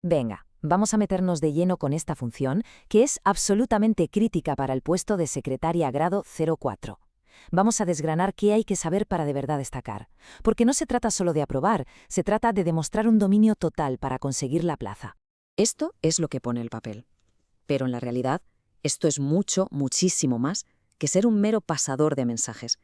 Venga, vamos a meternos de lleno con esta función, que es absolutamente crítica para el puesto de secretaria grado 04. Vamos a desgranar qué hay que saber para de verdad destacar, porque no se trata solo de aprobar, se trata de demostrar un dominio total para conseguir la plaza. Esto es lo que pone el papel. Pero en la realidad, esto es mucho, muchísimo más que ser un mero pasador de mensajes.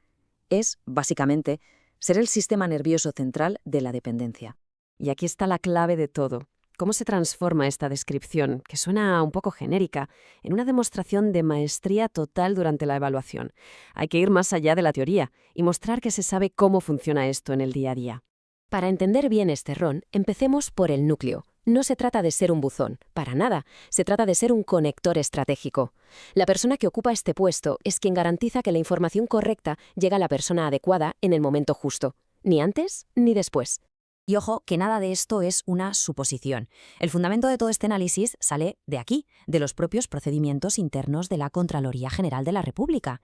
Es, básicamente, ser el sistema nervioso central de la dependencia. Y aquí está la clave de todo. ¿Cómo se transforma esta descripción, que suena un poco genérica, en una demostración de maestría total durante la evaluación? Hay que ir más allá de la teoría y mostrar que se sabe cómo funciona esto en el día a día. Para entender bien este RON, empecemos por el núcleo. No se trata de ser un buzón, para nada. Se trata de ser un conector estratégico. La persona que ocupa este puesto es quien garantiza que la información correcta llega a la persona adecuada en el momento justo, ni antes ni después. Y ojo, que nada de esto es una suposición. El fundamento de todo este análisis sale de aquí, de los propios procedimientos internos de la Contraloría General de la República.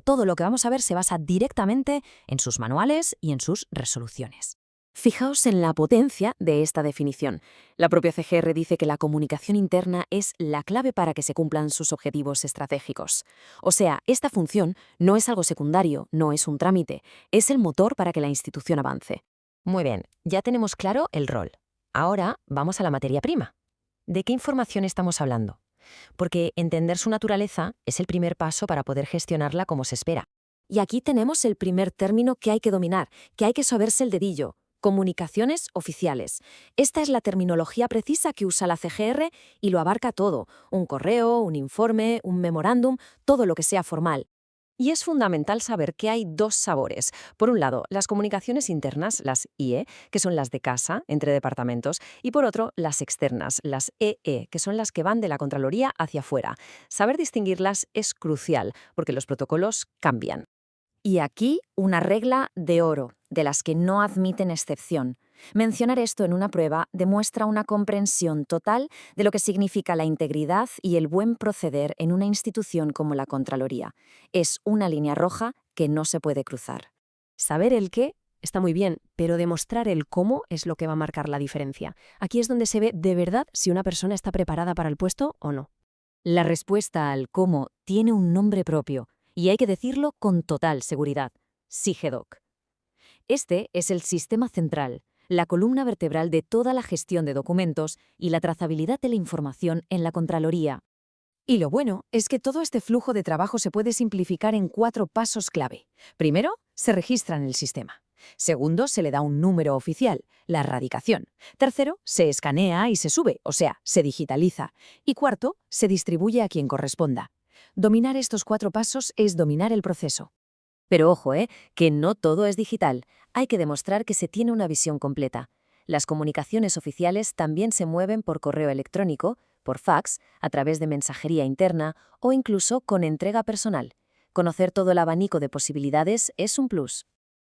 Todo lo que vamos a ver se basa directamente en sus manuales y en sus resoluciones. Fijaos en la potencia de esta definición. La propia CGR dice que la comunicación interna es la clave para que se cumplan sus objetivos estratégicos. O sea, esta función no es algo secundario, no es un trámite, es el motor para que la institución avance. Muy bien, ya tenemos claro el rol. Ahora vamos a la materia prima. ¿De qué información estamos hablando? Porque entender su naturaleza es el primer paso para poder gestionarla como se espera. Y aquí tenemos el primer término que hay que dominar, que hay que saberse el dedillo. Comunicaciones oficiales. Esta es la terminología precisa que usa la CGR y lo abarca todo. Un correo, un informe, un memorándum, todo lo que sea formal. Y es fundamental saber que hay dos sabores. Por un lado, las comunicaciones internas, las IE, que son las de casa, entre departamentos, y por otro, las externas, las EE, que son las que van de la Contraloría hacia afuera. Saber distinguirlas es crucial, porque los protocolos cambian. Y aquí una regla de oro, de las que no admiten excepción. Mencionar esto en una prueba demuestra una comprensión total de lo que significa la integridad y el buen proceder en una institución como la Contraloría. Es una línea roja que no se puede cruzar. Saber el qué está muy bien, pero demostrar el cómo es lo que va a marcar la diferencia. Aquí es donde se ve de verdad si una persona está preparada para el puesto o no. La respuesta al cómo tiene un nombre propio, y hay que decirlo con total seguridad: SIGEDOC. Este es el sistema central, la columna vertebral de toda la gestión de documentos y la trazabilidad de la información en la Contraloría. Y lo bueno es que todo este flujo de trabajo se puede simplificar en 4 pasos clave. Primero, se registra en el sistema. Segundo, se le da un número oficial, la radicación. Tercero, se escanea y se sube, o sea, se digitaliza. Y cuarto, se distribuye a quien corresponda. Dominar estos 4 pasos es dominar el proceso. Pero ojo, que no todo es digital. Hay que demostrar que se tiene una visión completa. Las comunicaciones oficiales también se mueven por correo electrónico, por fax, a través de mensajería interna o incluso con entrega personal. Conocer todo el abanico de posibilidades es un plus.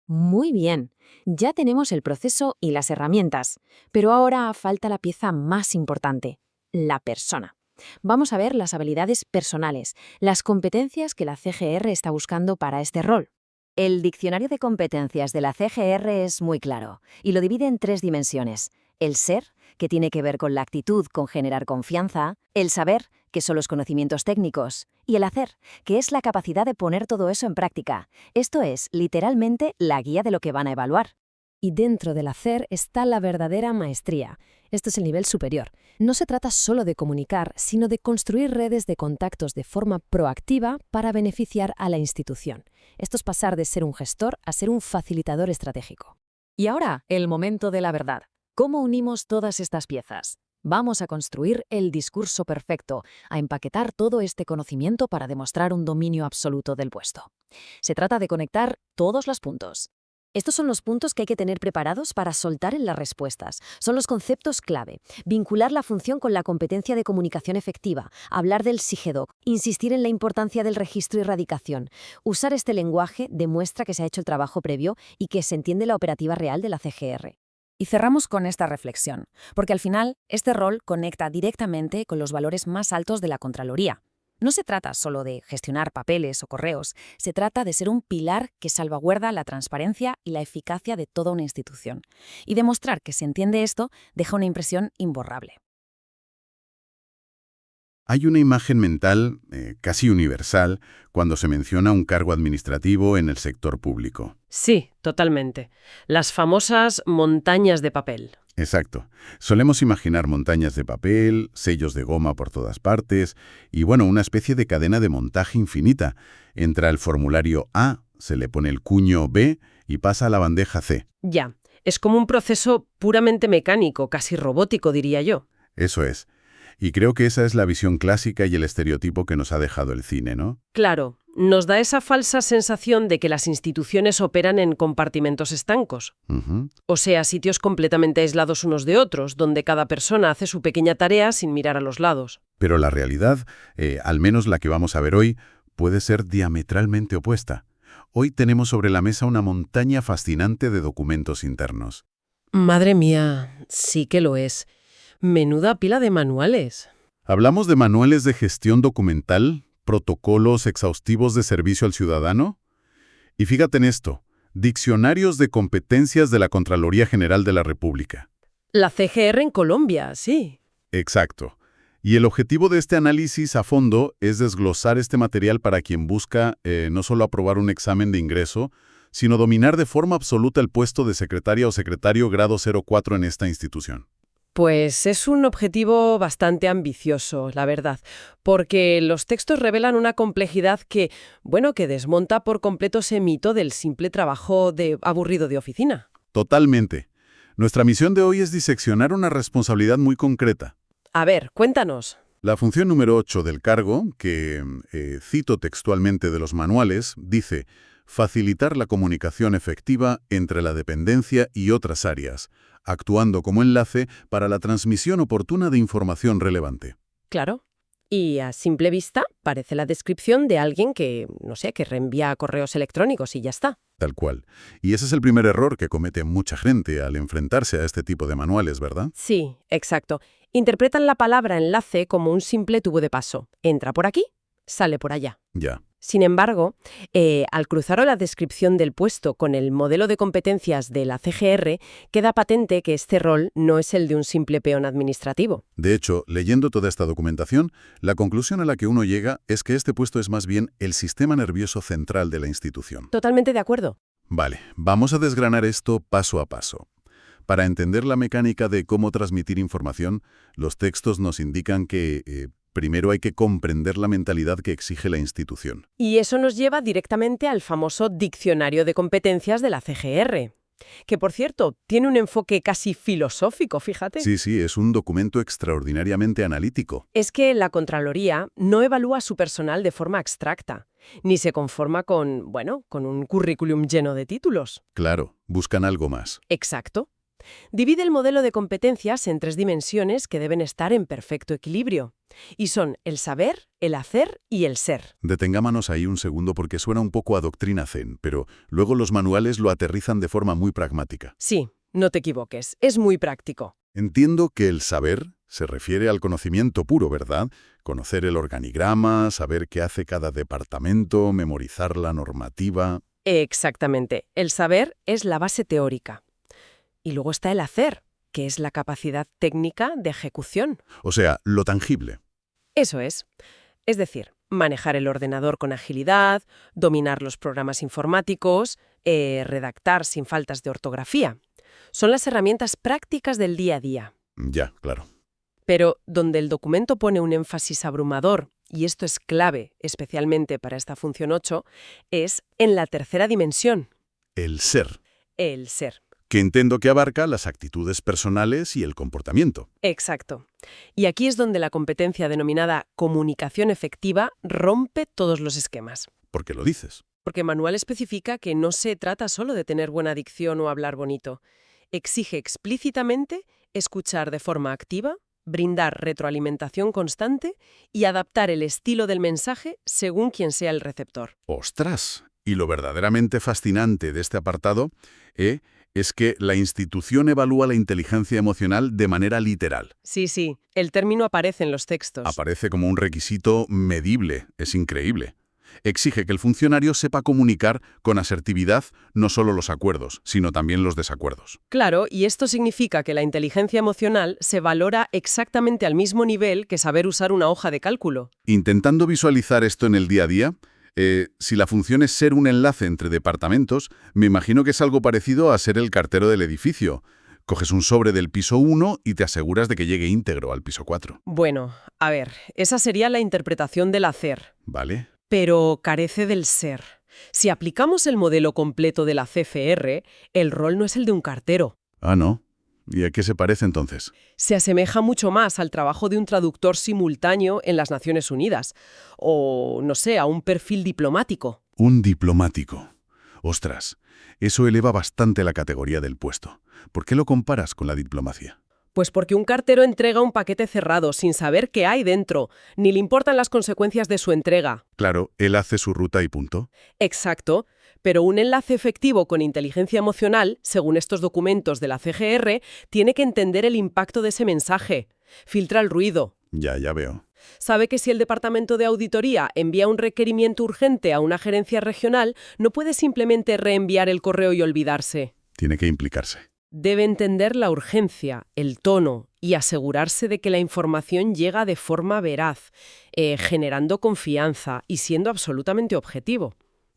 Muy bien, ya tenemos el proceso y las herramientas, pero ahora falta la pieza más importante, la persona. Vamos a ver las habilidades personales, las competencias que la CGR está buscando para este rol. El diccionario de competencias de la CGR es muy claro y lo divide en 3 dimensiones. El ser, que tiene que ver con la actitud, con generar confianza; el saber, que son los conocimientos técnicos; y el hacer, que es la capacidad de poner todo eso en práctica. Esto es, literalmente, la guía de lo que van a evaluar. Y dentro del hacer está la verdadera maestría. Esto es el nivel superior. No se trata solo de comunicar, sino de construir redes de contactos de forma proactiva para beneficiar a la institución. Esto es pasar de ser un gestor a ser un facilitador estratégico. Y ahora, el momento de la verdad. ¿Cómo unimos todas estas piezas? Vamos a construir el discurso perfecto, a empaquetar todo este conocimiento para demostrar un dominio absoluto del puesto. Se trata de conectar todos los puntos. Estos son los puntos que hay que tener preparados para soltar en las respuestas. Son los conceptos clave. Vincular la función con la competencia de comunicación efectiva, hablar del SIGEDOC, insistir en la importancia del registro y radicación. Usar este lenguaje demuestra que se ha hecho el trabajo previo y que se entiende la operativa real de la CGR. Y cerramos con esta reflexión, porque al final este rol conecta directamente con los valores más altos de la Contraloría. No se trata solo de gestionar papeles o correos, se trata de ser un pilar que salvaguarda la transparencia y la eficacia de toda una institución. Y demostrar que se entiende esto deja una impresión imborrable. Hay una imagen mental casi universal cuando se menciona un cargo administrativo en el sector público. Sí, totalmente. Las famosas montañas de papel. Exacto. Solemos imaginar montañas de papel, sellos de goma por todas partes y, bueno, una especie de cadena de montaje infinita. Entra el formulario A, se le pone el cuño B y pasa a la bandeja C. Ya, es como un proceso puramente mecánico, casi robótico, diría yo. Eso es. Y creo que esa es la visión clásica y el estereotipo que nos ha dejado el cine, ¿no? Claro, nos da esa falsa sensación de que las instituciones operan en compartimentos estancos. Ujú. O sea, sitios completamente aislados unos de otros, donde cada persona hace su pequeña tarea sin mirar a los lados. Pero la realidad, al menos la que vamos a ver hoy, puede ser diametralmente opuesta. Hoy tenemos sobre la mesa una montaña fascinante de documentos internos. Madre mía, sí que lo es. Menuda pila de manuales. ¿Hablamos de manuales de gestión documental, protocolos exhaustivos de servicio al ciudadano? Y fíjate en esto, diccionarios de competencias de la Contraloría General de la República. La CGR en Colombia, sí. Exacto. Y el objetivo de este análisis a fondo es desglosar este material para quien busca no solo aprobar un examen de ingreso, sino dominar de forma absoluta el puesto de secretaria o secretario grado 04 en esta institución. Pues es un objetivo bastante ambicioso, la verdad, porque los textos revelan una complejidad que, bueno, que desmonta por completo ese mito del simple trabajo aburrido de oficina. Totalmente. Nuestra misión de hoy es diseccionar una responsabilidad muy concreta. A ver, cuéntanos. La función número 8 del cargo, que cito textualmente de los manuales, dice facilitar la comunicación efectiva entre la dependencia y otras áreas, actuando como enlace para la transmisión oportuna de información relevante. Claro. Y a simple vista parece la descripción de alguien que, no sé, que reenvía correos electrónicos y ya está. Tal cual. Y ese es el primer error que comete mucha gente al enfrentarse a este tipo de manuales, ¿verdad? Sí, exacto. Interpretan la palabra enlace como un simple tubo de paso. Entra por aquí, sale por allá. Ya. Sin embargo, al cruzar la descripción del puesto con el modelo de competencias de la CGR, queda patente que este rol no es el de un simple peón administrativo. De hecho, leyendo toda esta documentación, la conclusión a la que uno llega es que este puesto es más bien el sistema nervioso central de la institución. Totalmente de acuerdo. Vale, vamos a desgranar esto paso a paso. Para entender la mecánica de cómo transmitir información, los textos nos indican que primero hay que comprender la mentalidad que exige la institución. Y eso nos lleva directamente al famoso Diccionario de Competencias de la CGR, que, por cierto, tiene un enfoque casi filosófico, fíjate. Sí, es un documento extraordinariamente analítico. Es que la Contraloría no evalúa a su personal de forma abstracta, ni se conforma con un currículum lleno de títulos. Claro, buscan algo más. Exacto. Divide el modelo de competencias en 3 dimensiones que deben estar en perfecto equilibrio. Y son el saber, el hacer y el ser. Detengámonos ahí un segundo porque suena un poco a doctrina zen, pero luego los manuales lo aterrizan de forma muy pragmática. Sí, no te equivoques, es muy práctico. Entiendo que el saber se refiere al conocimiento puro, ¿verdad? Conocer el organigrama, saber qué hace cada departamento, memorizar la normativa. Exactamente. El saber es la base teórica. Y luego está el hacer, que es la capacidad técnica de ejecución. O sea, lo tangible. Eso es. Es decir, manejar el ordenador con agilidad, dominar los programas informáticos, redactar sin faltas de ortografía. Son las herramientas prácticas del día a día. Ya, claro. Pero donde el documento pone un énfasis abrumador, y esto es clave, especialmente para esta función 8, es en la tercera dimensión. El ser. El ser. Que entiendo que abarca las actitudes personales y el comportamiento. Exacto. Y aquí es donde la competencia denominada comunicación efectiva rompe todos los esquemas. ¿Por qué lo dices? Porque Manual especifica que no se trata solo de tener buena dicción o hablar bonito. Exige explícitamente escuchar de forma activa, brindar retroalimentación constante y adaptar el estilo del mensaje según quien sea el receptor. ¡Ostras! Y lo verdaderamente fascinante de este apartado es que la institución evalúa la inteligencia emocional de manera literal. Sí, el término aparece en los textos. Aparece como un requisito medible. Es increíble. Exige que el funcionario sepa comunicar con asertividad no solo los acuerdos, sino también los desacuerdos. Claro, y esto significa que la inteligencia emocional se valora exactamente al mismo nivel que saber usar una hoja de cálculo. Intentando visualizar esto en el día a día, si la función es ser un enlace entre departamentos, me imagino que es algo parecido a ser el cartero del edificio. Coges un sobre del piso 1 y te aseguras de que llegue íntegro al piso 4. Bueno, a ver, esa sería la interpretación del hacer, ¿Vale? pero carece del ser. Si aplicamos el modelo completo de la CFR, el rol no es el de un cartero. Ah, ¿no? ¿Y a qué se parece entonces? Se asemeja mucho más al trabajo de un traductor simultáneo en las Naciones Unidas, o, no sé, a un perfil diplomático. Un diplomático. Ostras, eso eleva bastante la categoría del puesto. ¿Por qué lo comparas con la diplomacia? Pues porque un cartero entrega un paquete cerrado sin saber qué hay dentro, ni le importan las consecuencias de su entrega. Claro, él hace su ruta y punto. Exacto, pero un enlace efectivo con inteligencia emocional, según estos documentos de la CGR, tiene que entender el impacto de ese mensaje. Filtra el ruido. Ya veo. Sabe que si el departamento de auditoría envía un requerimiento urgente a una gerencia regional, no puede simplemente reenviar el correo y olvidarse. Tiene que implicarse. Debe entender la urgencia, el tono y asegurarse de que la información llega de forma veraz, generando confianza y siendo absolutamente objetivo.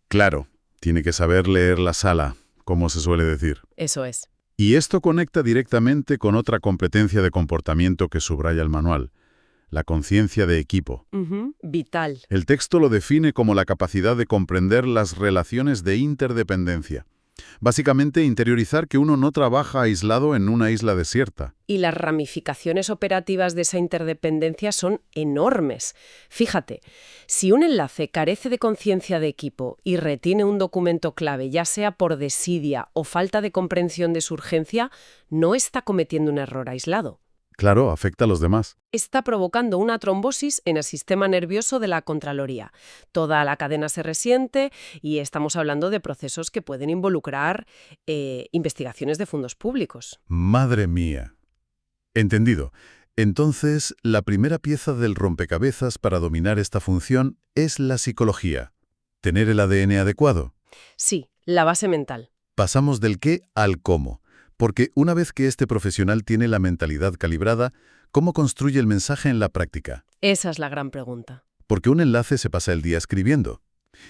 Claro, tiene que saber leer la sala, como se suele decir. Eso es. Y esto conecta directamente con otra competencia de comportamiento que subraya el manual, la conciencia de equipo. Vital. El texto lo define como la capacidad de comprender las relaciones de interdependencia. Básicamente, interiorizar que uno no trabaja aislado en una isla desierta. Y las ramificaciones operativas de esa interdependencia son enormes. Fíjate, si un enlace carece de conciencia de equipo y retiene un documento clave, ya sea por desidia o falta de comprensión de su urgencia, no está cometiendo un error aislado. Claro, afecta a los demás. Está provocando una trombosis en el sistema nervioso de la Contraloría. Toda la cadena se resiente y estamos hablando de procesos que pueden involucrar investigaciones de fondos públicos. Madre mía. Entendido. Entonces, la primera pieza del rompecabezas para dominar esta función es la psicología. Tener el ADN adecuado. Sí, la base mental. Pasamos del qué al cómo. Porque una vez que este profesional tiene la mentalidad calibrada, ¿cómo construye el mensaje en la práctica? Esa es la gran pregunta. Porque un enlace se pasa el día escribiendo.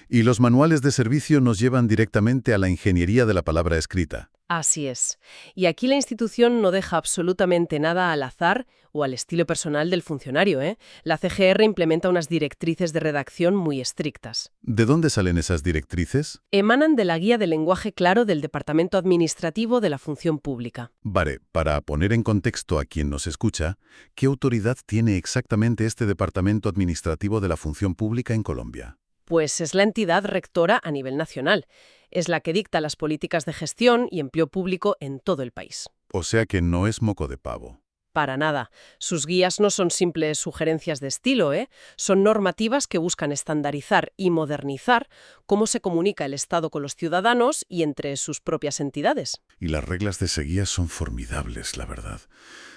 Y los manuales de servicio nos llevan directamente a la ingeniería de la palabra escrita. Así es. Y aquí la institución no deja absolutamente nada al azar o al estilo personal del funcionario, ¿eh? La CGR implementa unas directrices de redacción muy estrictas. ¿De dónde salen esas directrices? Emanan de la Guía de Lenguaje Claro del Departamento Administrativo de la Función Pública. Vale, para poner en contexto a quien nos escucha, ¿qué autoridad tiene exactamente este Departamento Administrativo de la Función Pública en Colombia? Pues es la entidad rectora a nivel nacional. Es la que dicta las políticas de gestión y empleo público en todo el país. O sea que no es moco de pavo. Para nada. Sus guías no son simples sugerencias de estilo, ¿eh? Son normativas que buscan estandarizar y modernizar cómo se comunica el Estado con los ciudadanos y entre sus propias entidades. Y las reglas de esa guía son formidables, la verdad.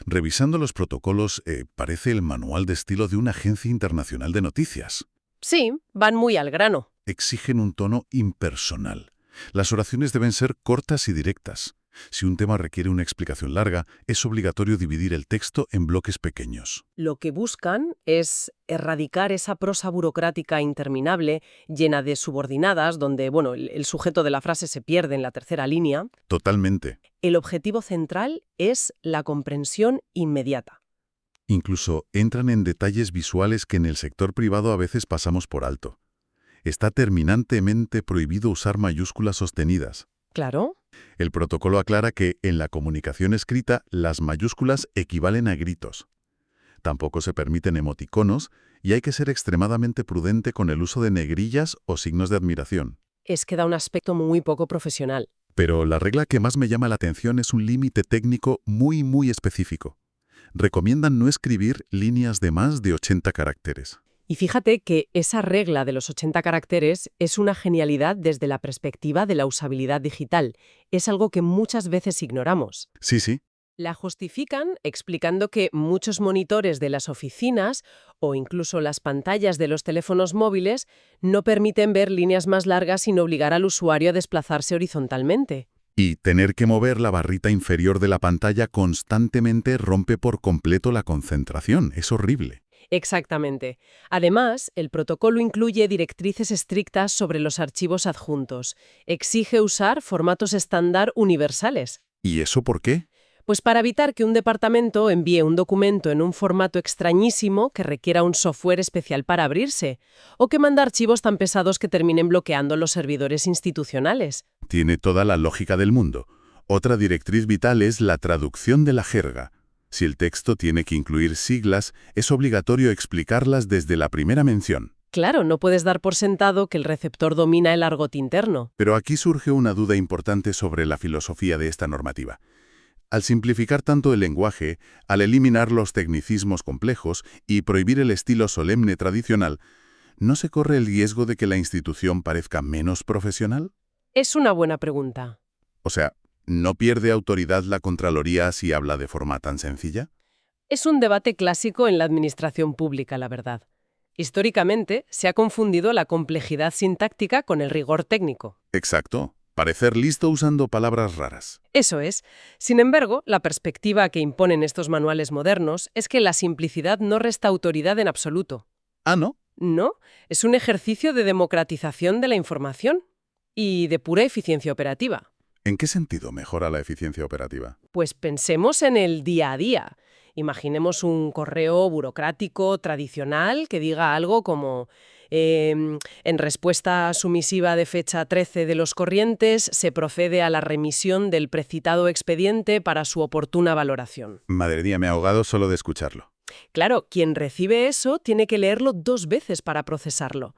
Revisando los protocolos, parece el manual de estilo de una agencia internacional de noticias. Sí, van muy al grano. Exigen un tono impersonal. Las oraciones deben ser cortas y directas. Si un tema requiere una explicación larga, es obligatorio dividir el texto en bloques pequeños. Lo que buscan es erradicar esa prosa burocrática interminable, llena de subordinadas, donde, el sujeto de la frase se pierde en la tercera línea. Totalmente. El objetivo central es la comprensión inmediata. Incluso entran en detalles visuales que en el sector privado a veces pasamos por alto. Está terminantemente prohibido usar mayúsculas sostenidas. Claro. El protocolo aclara que en la comunicación escrita las mayúsculas equivalen a gritos. Tampoco se permiten emoticonos y hay que ser extremadamente prudente con el uso de negrillas o signos de admiración. Es que da un aspecto muy poco profesional. Pero la regla que más me llama la atención es un límite técnico muy específico. Recomiendan no escribir líneas de más de 80 caracteres. Y fíjate que esa regla de los 80 caracteres es una genialidad desde la perspectiva de la usabilidad digital. Es algo que muchas veces ignoramos. Sí. La justifican explicando que muchos monitores de las oficinas o incluso las pantallas de los teléfonos móviles no permiten ver líneas más largas sin obligar al usuario a desplazarse horizontalmente. Y tener que mover la barrita inferior de la pantalla constantemente rompe por completo la concentración. Es horrible. Exactamente. Además, el protocolo incluye directrices estrictas sobre los archivos adjuntos. Exige usar formatos estándar universales. ¿Y eso por qué? Pues para evitar que un departamento envíe un documento en un formato extrañísimo que requiera un software especial para abrirse, o que manda archivos tan pesados que terminen bloqueando los servidores institucionales. Tiene toda la lógica del mundo. Otra directriz vital es la traducción de la jerga. Si el texto tiene que incluir siglas, es obligatorio explicarlas desde la primera mención. Claro, no puedes dar por sentado que el receptor domina el argot interno. Pero aquí surge una duda importante sobre la filosofía de esta normativa. Al simplificar tanto el lenguaje, al eliminar los tecnicismos complejos y prohibir el estilo solemne tradicional, ¿no se corre el riesgo de que la institución parezca menos profesional? Es una buena pregunta. O sea, ¿no pierde autoridad la Contraloría si habla de forma tan sencilla? Es un debate clásico en la administración pública, la verdad. Históricamente, se ha confundido la complejidad sintáctica con el rigor técnico. Exacto. Parecer listo usando palabras raras. Eso es. Sin embargo, la perspectiva que imponen estos manuales modernos es que la simplicidad no resta autoridad en absoluto. Ah, ¿no? No, es un ejercicio de democratización de la información y de pura eficiencia operativa. ¿En qué sentido mejora la eficiencia operativa? Pues pensemos en el día a día. Imaginemos un correo burocrático tradicional que diga algo como en respuesta a su misiva de fecha 13 de los corrientes, se procede a la remisión del precitado expediente para su oportuna valoración. Madre mía, me he ahogado solo de escucharlo. Claro, quien recibe eso tiene que leerlo 2 veces para procesarlo.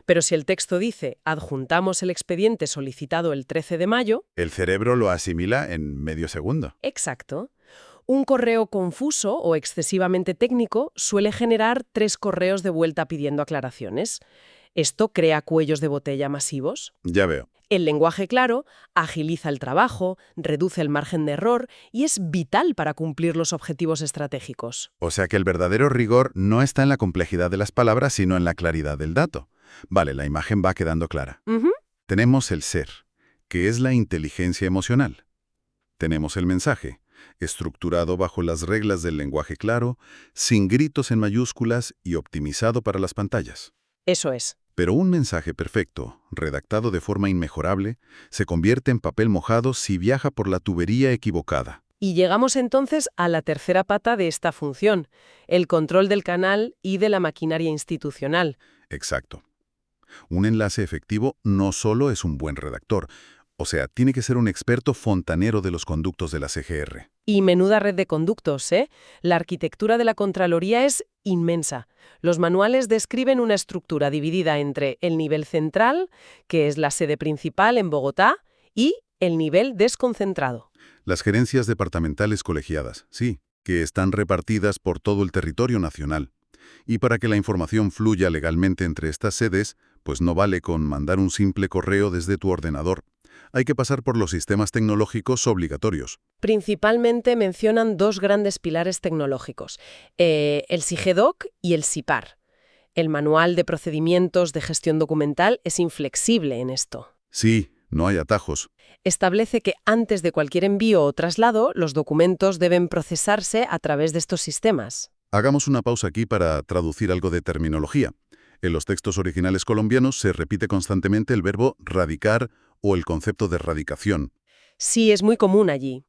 Pero si el texto dice, adjuntamos el expediente solicitado el 13 de mayo... El cerebro lo asimila en medio segundo. Exacto. Un correo confuso o excesivamente técnico suele generar 3 correos de vuelta pidiendo aclaraciones. Esto crea cuellos de botella masivos. Ya veo. El lenguaje claro agiliza el trabajo, reduce el margen de error y es vital para cumplir los objetivos estratégicos. O sea que el verdadero rigor no está en la complejidad de las palabras, sino en la claridad del dato. Vale, la imagen va quedando clara. Tenemos el ser, que es la inteligencia emocional. Tenemos el mensaje, estructurado bajo las reglas del lenguaje claro, sin gritos en mayúsculas y optimizado para las pantallas. Eso es. Pero un mensaje perfecto, redactado de forma inmejorable, se convierte en papel mojado si viaja por la tubería equivocada. Y llegamos entonces a la tercera pata de esta función, el control del canal y de la maquinaria institucional. Exacto. Un enlace efectivo no solo es un buen redactor, o sea, tiene que ser un experto fontanero de los conductos de la CGR. Y menuda red de conductos, ¿eh? La arquitectura de la Contraloría es inmensa. Los manuales describen una estructura dividida entre el nivel central, que es la sede principal en Bogotá, y el nivel desconcentrado. Las gerencias departamentales colegiadas, sí, que están repartidas por todo el territorio nacional. Y para que la información fluya legalmente entre estas sedes, pues no vale con mandar un simple correo desde tu ordenador. Hay que pasar por los sistemas tecnológicos obligatorios. Principalmente mencionan 2 grandes pilares tecnológicos, el SIGEDOC y el SIPAR. El Manual de Procedimientos de Gestión Documental es inflexible en esto. Sí, no hay atajos. Establece que antes de cualquier envío o traslado, los documentos deben procesarse a través de estos sistemas. Hagamos una pausa aquí para traducir algo de terminología. En los textos originales colombianos se repite constantemente el verbo radicar o el concepto de radicación. Sí, es muy común allí.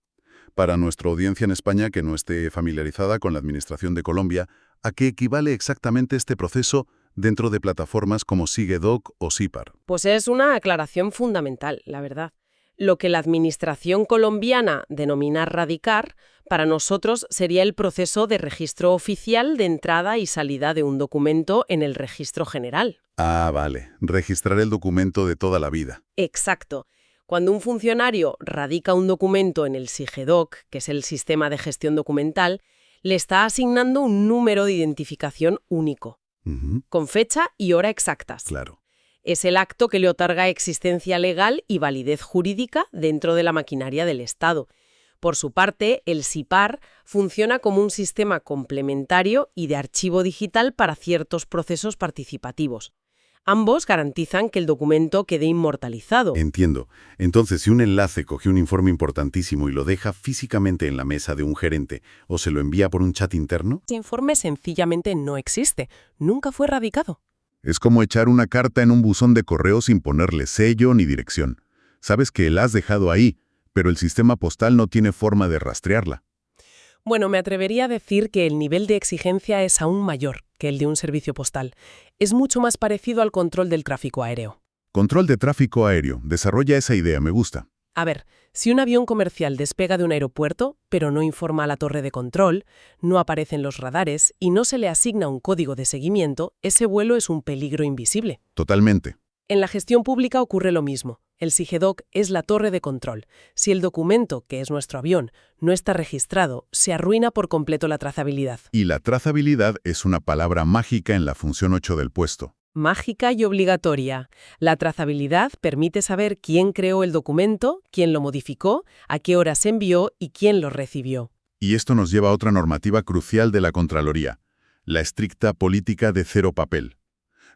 Para nuestra audiencia en España que no esté familiarizada con la administración de Colombia, ¿a qué equivale exactamente este proceso dentro de plataformas como SIGEDOC o SIPAR? Pues es una aclaración fundamental, la verdad. Lo que la administración colombiana denomina radicar, para nosotros sería el proceso de registro oficial de entrada y salida de un documento en el registro general. Ah, vale. Registrar el documento de toda la vida. Exacto. Cuando un funcionario radica un documento en el SIGEDOC, que es el sistema de gestión documental, le está asignando un número de identificación único, con fecha y hora exactas. Claro. Es el acto que le otorga existencia legal y validez jurídica dentro de la maquinaria del Estado. Por su parte, el SIPAR funciona como un sistema complementario y de archivo digital para ciertos procesos participativos. Ambos garantizan que el documento quede inmortalizado. Entiendo. Entonces, si un enlace coge un informe importantísimo y lo deja físicamente en la mesa de un gerente o se lo envía por un chat interno, Ese informe sencillamente no existe. Nunca fue radicado. es como echar una carta en un buzón de correo sin ponerle sello ni dirección. Sabes que la has dejado ahí, pero el sistema postal no tiene forma de rastrearla. Bueno, me atrevería a decir que el nivel de exigencia es aún mayor que el de un servicio postal. Es mucho más parecido al control del tráfico aéreo. Control de tráfico aéreo. Desarrolla esa idea, me gusta. A ver, si un avión comercial despega de un aeropuerto, pero no informa a la torre de control, no aparece en los radares y no se le asigna un código de seguimiento, ese vuelo es un peligro invisible. Totalmente. En la gestión pública ocurre lo mismo. El SIGEDOC es la torre de control. Si el documento, que es nuestro avión, no está registrado, se arruina por completo la trazabilidad. Y la trazabilidad es una palabra mágica en la función 8 del puesto. Mágica y obligatoria. La trazabilidad permite saber quién creó el documento, quién lo modificó, a qué hora se envió y quién lo recibió. Y esto nos lleva a otra normativa crucial de la Contraloría, la estricta política de cero papel.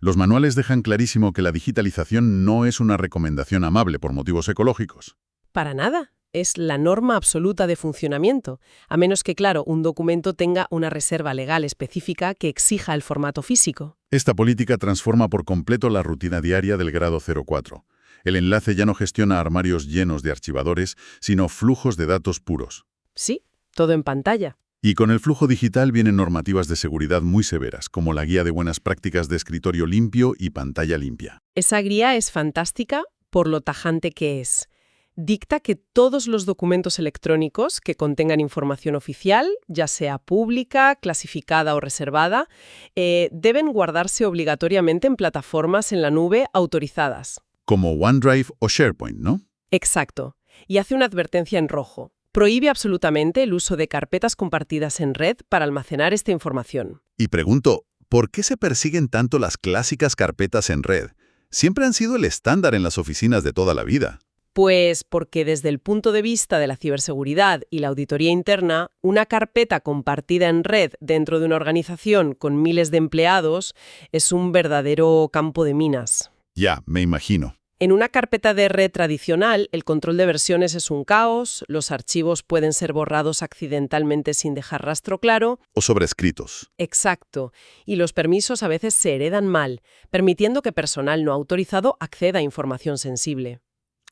Los manuales dejan clarísimo que la digitalización no es una recomendación amable por motivos ecológicos. Para nada. Es la norma absoluta de funcionamiento, a menos que, claro, un documento tenga una reserva legal específica que exija el formato físico. Esta política transforma por completo la rutina diaria del grado 04. El enlace ya no gestiona armarios llenos de archivadores, sino flujos de datos puros. Sí, todo en pantalla. Y con el flujo digital vienen normativas de seguridad muy severas, como la Guía de Buenas Prácticas de Escritorio Limpio y Pantalla Limpia. Esa guía es fantástica por lo tajante que es. Dicta que todos los documentos electrónicos que contengan información oficial, ya sea pública, clasificada o reservada, deben guardarse obligatoriamente en plataformas en la nube autorizadas. Como OneDrive o SharePoint, ¿no? Exacto. Y hace una advertencia en rojo. Prohíbe absolutamente el uso de carpetas compartidas en red para almacenar esta información. Y pregunto, ¿por qué se persiguen tanto las clásicas carpetas en red? Siempre han sido el estándar en las oficinas de toda la vida. Pues porque desde el punto de vista de la ciberseguridad y la auditoría interna, una carpeta compartida en red dentro de una organización con miles de empleados es un verdadero campo de minas. Ya, me imagino. En una carpeta de red tradicional, el control de versiones es un caos, los archivos pueden ser borrados accidentalmente sin dejar rastro claro. O sobrescritos. Exacto. Y los permisos a veces se heredan mal, permitiendo que personal no autorizado acceda a información sensible.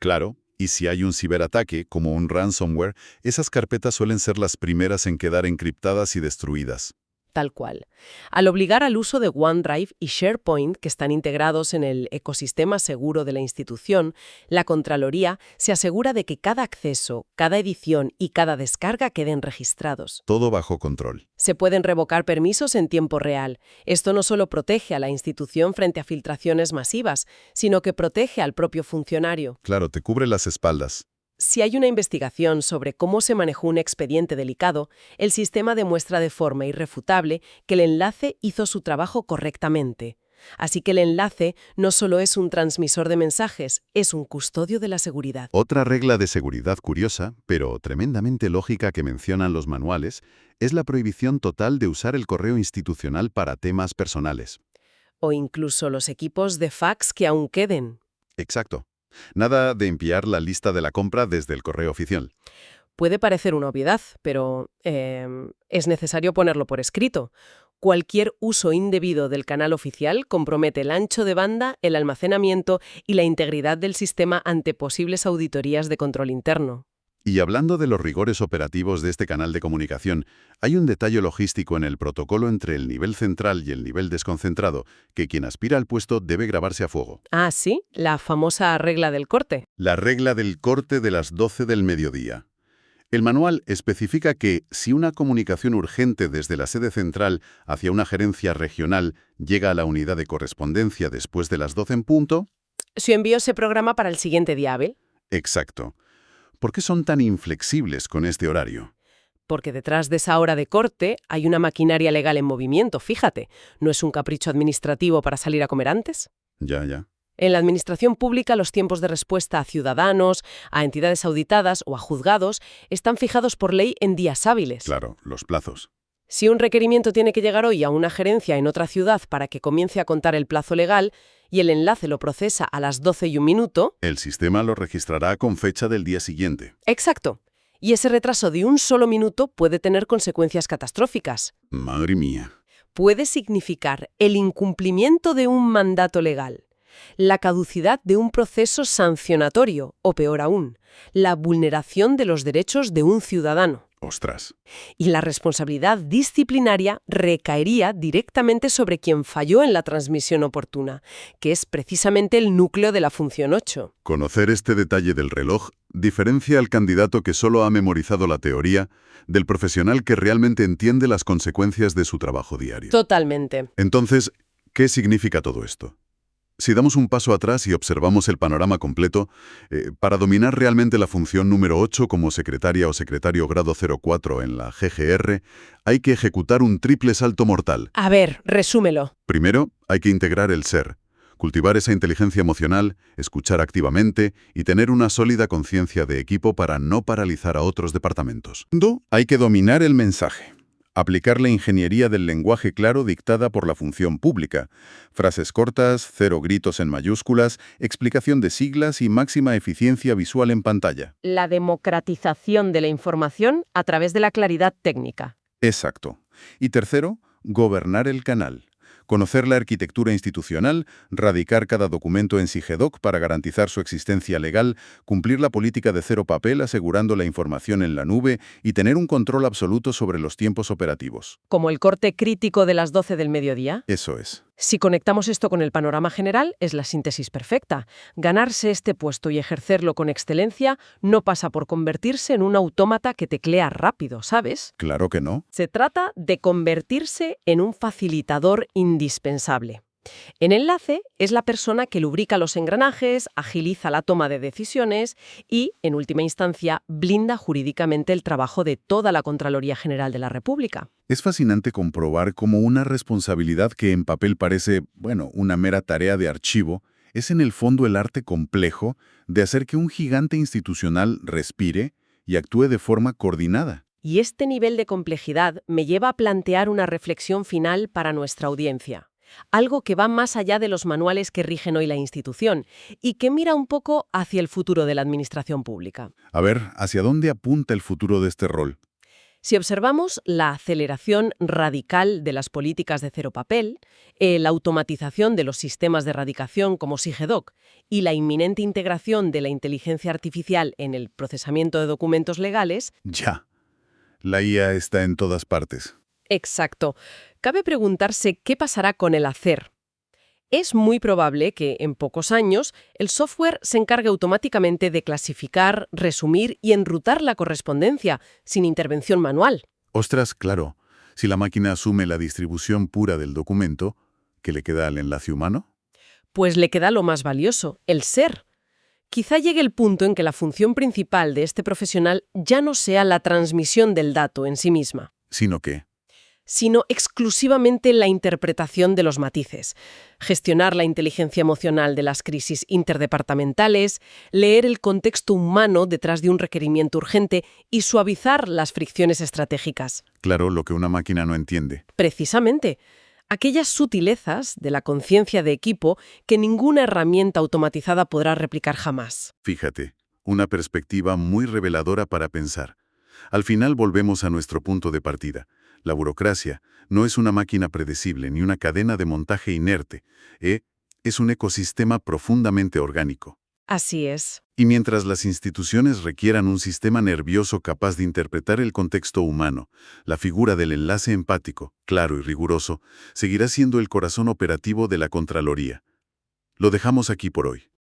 Claro, y si hay un ciberataque, como un ransomware, esas carpetas suelen ser las primeras en quedar encriptadas y destruidas. Tal cual. Al obligar al uso de OneDrive y SharePoint, que están integrados en el ecosistema seguro de la institución, la Contraloría se asegura de que cada acceso, cada edición y cada descarga queden registrados. Todo bajo control. Se pueden revocar permisos en tiempo real. Esto no solo protege a la institución frente a filtraciones masivas, sino que protege al propio funcionario. Claro, te cubre las espaldas. Si hay una investigación sobre cómo se manejó un expediente delicado, el sistema demuestra de forma irrefutable que el enlace hizo su trabajo correctamente. Así que el enlace no solo es un transmisor de mensajes, es un custodio de la seguridad. Otra regla de seguridad curiosa, pero tremendamente lógica que mencionan los manuales, es la prohibición total de usar el correo institucional para temas personales. O incluso los equipos de fax que aún queden. Exacto. Nada de enviar la lista de la compra desde el correo oficial. Puede parecer una obviedad, pero es necesario ponerlo por escrito. Cualquier uso indebido del canal oficial compromete el ancho de banda, el almacenamiento y la integridad del sistema ante posibles auditorías de control interno. Y hablando de los rigores operativos de este canal de comunicación, hay un detalle logístico en el protocolo entre el nivel central y el nivel desconcentrado, que quien aspira al puesto debe grabarse a fuego. Ah, sí, la famosa regla del corte. La regla del corte de las 12 del mediodía. El manual especifica que si una comunicación urgente desde la sede central hacia una gerencia regional llega a la unidad de correspondencia después de las 12 en punto... Su envío se programa para el siguiente día hábil. Exacto. ¿Por qué son tan inflexibles con este horario? Porque detrás de esa hora de corte hay una maquinaria legal en movimiento, fíjate. ¿No es un capricho administrativo para salir a comer antes? Ya. En la administración pública, los tiempos de respuesta a ciudadanos, a entidades auditadas o a juzgados están fijados por ley en días hábiles. Claro, los plazos. Si un requerimiento tiene que llegar hoy a una gerencia en otra ciudad para que comience a contar el plazo legal y el enlace lo procesa a las 12:01, El sistema lo registrará con fecha del día siguiente. exacto. Y ese retraso de un solo minuto puede tener consecuencias catastróficas. Madre mía. Puede significar el incumplimiento de un mandato legal, la caducidad de un proceso sancionatorio o, peor aún, la vulneración de los derechos de un ciudadano. Ostras. Y la responsabilidad disciplinaria recaería directamente sobre quien falló en la transmisión oportuna, que es precisamente el núcleo de la función 8. Conocer este detalle del reloj diferencia al candidato que solo ha memorizado la teoría del profesional que realmente entiende las consecuencias de su trabajo diario. Totalmente. Entonces, ¿qué significa todo esto? Si damos un paso atrás y observamos el panorama completo, para dominar realmente la función número 8 como secretaria o secretario grado 04 en la GGR, hay que ejecutar un triple salto mortal. A ver, resúmelo. Primero, hay que integrar el ser, cultivar esa inteligencia emocional, escuchar activamente y tener una sólida conciencia de equipo para no paralizar a otros departamentos. Segundo, hay que dominar el mensaje. Aplicar la ingeniería del lenguaje claro dictada por la función pública. Frases cortas, 0 gritos en mayúsculas, explicación de siglas y máxima eficiencia visual en pantalla. La democratización de la información a través de la claridad técnica. Exacto. Y tercero, gobernar el canal. Conocer la arquitectura institucional, radicar cada documento en SIGEDOC para garantizar su existencia legal, cumplir la política de cero papel asegurando la información en la nube y tener un control absoluto sobre los tiempos operativos. Como el corte crítico de las 12 del mediodía. Eso es. Si conectamos esto con el panorama general, es la síntesis perfecta. Ganarse este puesto y ejercerlo con excelencia no pasa por convertirse en un autómata que teclea rápido, ¿sabes? Claro que no. Se trata de convertirse en un facilitador indispensable. En enlace es la persona que lubrica los engranajes, agiliza la toma de decisiones y, en última instancia, blinda jurídicamente el trabajo de toda la Contraloría General de la República. Es fascinante comprobar cómo una responsabilidad que en papel parece, una mera tarea de archivo, es en el fondo el arte complejo de hacer que un gigante institucional respire y actúe de forma coordinada. Y este nivel de complejidad me lleva a plantear una reflexión final para nuestra audiencia. Algo que va más allá de los manuales que rigen hoy la institución y que mira un poco hacia el futuro de la administración pública. A ver, ¿hacia dónde apunta el futuro de este rol? Si observamos la aceleración radical de las políticas de cero papel, la automatización de los sistemas de radicación como SIGEDOC y la inminente integración de la inteligencia artificial en el procesamiento de documentos legales... Ya. La IA está en todas partes. Exacto. Cabe preguntarse qué pasará con el hacer. Es muy probable que, en pocos años, el software se encargue automáticamente de clasificar, resumir y enrutar la correspondencia, sin intervención manual. Ostras, claro. Si la máquina asume la distribución pura del documento, ¿qué le queda al enlace humano? Pues le queda lo más valioso, el ser. Quizá llegue el punto en que la función principal de este profesional ya no sea la transmisión del dato en sí misma. Sino que... sino exclusivamente la interpretación de los matices, gestionar la inteligencia emocional de las crisis interdepartamentales, leer el contexto humano detrás de un requerimiento urgente y suavizar las fricciones estratégicas. Claro, lo que una máquina no entiende. Precisamente, aquellas sutilezas de la conciencia de equipo que ninguna herramienta automatizada podrá replicar jamás. Fíjate, una perspectiva muy reveladora para pensar. Al final volvemos a nuestro punto de partida. La burocracia no es una máquina predecible ni una cadena de montaje inerte. Es un ecosistema profundamente orgánico. Así es. Y mientras las instituciones requieran un sistema nervioso capaz de interpretar el contexto humano, la figura del enlace empático, claro y riguroso, seguirá siendo el corazón operativo de la Contraloría. Lo dejamos aquí por hoy.